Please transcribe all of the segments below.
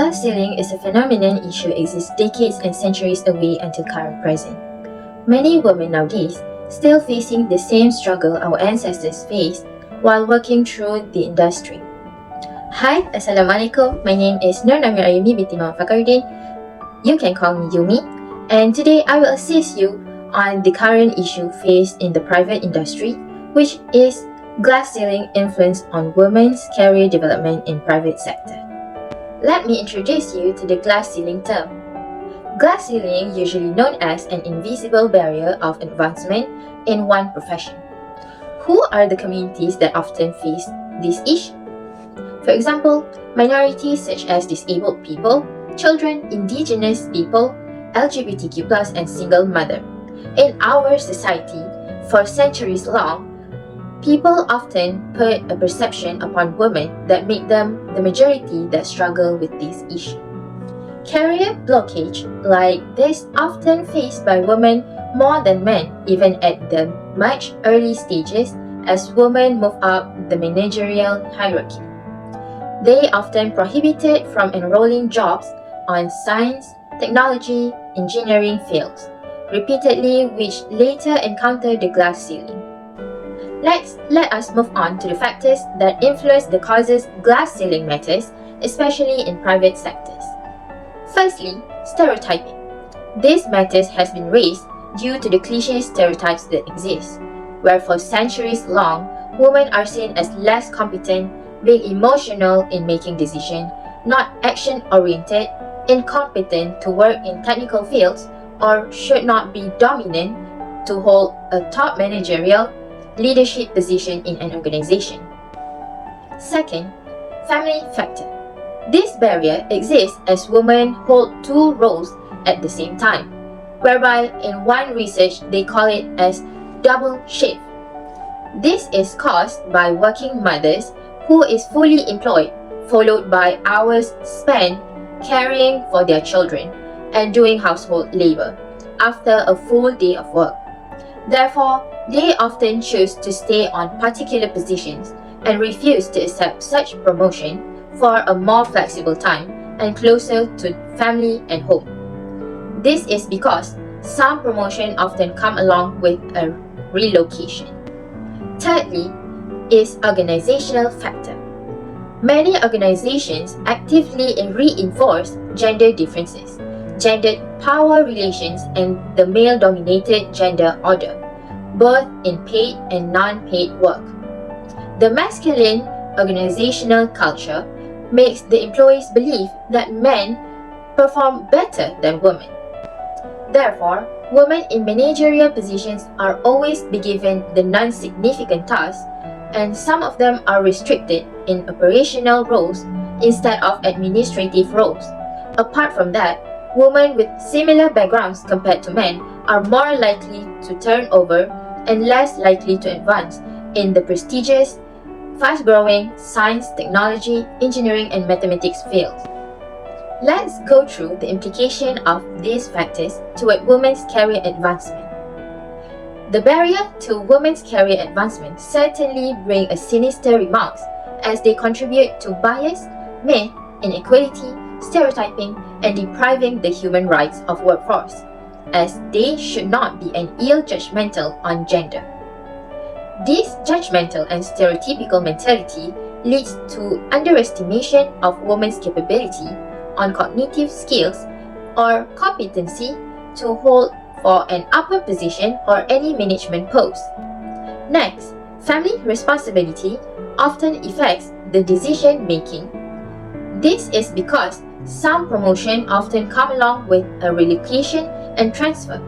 Glass ceiling is a phenomenon issue exists decades and centuries away until current present. Many women nowadays still facing the same struggle our ancestors faced while working through the industry. Hi, Assalamualaikum. My name is Nameera Ayumi Binti Fakaruddin. You can call me Yumi. And today I will assist you on the current issue faced in the private industry, which is glass ceiling influence on women's career development in private sector. Let me introduce you to the glass ceiling term. Glass ceiling, usually known as an invisible barrier of advancement in one profession. Who are the communities that often face this issue? For example, minorities such as disabled people, children, indigenous people, LGBTQ+, and single mother. In our society, for centuries long, people often put a perception upon women that make them the majority that struggle with this issue. Career blockage like this often faced by women more than men, even at the much early stages as women move up the managerial hierarchy. They often prohibited from enrolling jobs on science, technology, engineering fields, repeatedly which later encountered the glass ceiling. Let us move on to the factors that influence the causes glass ceiling matters, especially in private sectors. Firstly, stereotyping. This matters has been raised due to the cliche stereotypes that exist, where for centuries long, women are seen as less competent, being emotional in making decisions, not action-oriented, incompetent to work in technical fields, or should not be dominant to hold a top managerial leadership position in an organization. Second, family factor. This barrier exists as women hold two roles at the same time, whereby in one research they call it as double shift. This is caused by working mothers who is fully employed, followed by hours spent caring for their children and doing household labor after a full day of work. Therefore, they often choose to stay on particular positions and refuse to accept such promotion for a more flexible time and closer to family and home. This is because some promotion often come along with a relocation. Thirdly, is organizational factor. Many organizations actively reinforce gender differences, gendered power relations, and the male-dominated gender order, both in paid and non-paid work. The masculine organizational culture makes the employees believe that men perform better than women. Therefore, women in managerial positions are always be given the non-significant tasks, and some of them are restricted in operational roles instead of administrative roles. Apart from that, women with similar backgrounds compared to men are more likely to turn over and less likely to advance in the prestigious, fast-growing science, technology, engineering, and mathematics fields. Let's go through the implication of these factors toward women's career advancement. The barrier to women's career advancement certainly bring a sinister remarks as they contribute to bias, myth, inequality, stereotyping, and depriving the human rights of workforce, as they should not be an ill judgmental on gender. This judgmental and stereotypical mentality leads to underestimation of women's capability on cognitive skills or competency to hold for an upper position or any management post. Next, family responsibility often affects the decision making. This is because some promotion often come along with a relocation and transfer,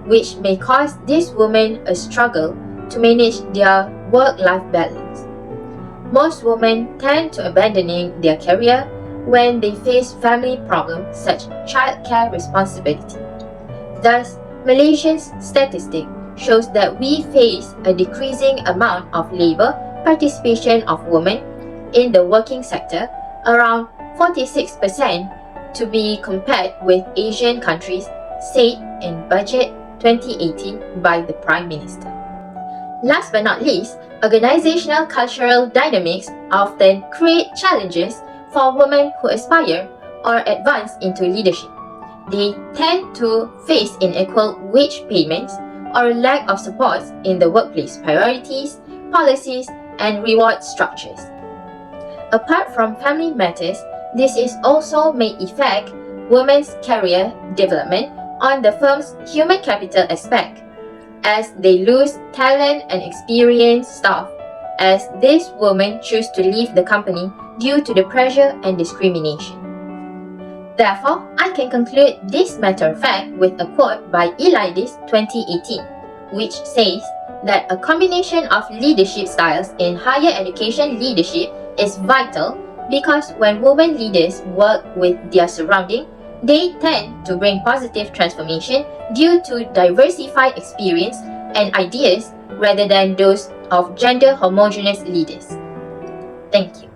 which may cause these women a struggle to manage their work-life balance. Most women tend to abandoning their career when they face family problems such as childcare responsibility. Thus, Malaysia's statistic shows that we face a decreasing amount of labor participation of women in the working sector, around 46% to be compared with Asian countries, said in Budget 2018 by the Prime Minister. Last but not least, organizational cultural dynamics often create challenges for women who aspire or advance into leadership. They tend to face unequal wage payments or lack of support in the workplace priorities, policies, and reward structures. Apart from family matters, this is also may affect women's career development on the firm's human capital aspect, as they lose talent and experienced staff, as these women choose to leave the company due to the pressure and discrimination. Therefore, I can conclude this matter of fact with a quote by Elidis 2018, which says that a combination of leadership styles in higher education leadership is vital because when women leaders work with their surrounding, they tend to bring positive transformation due to diversified experience and ideas rather than those of gender homogeneous leaders. Thank you.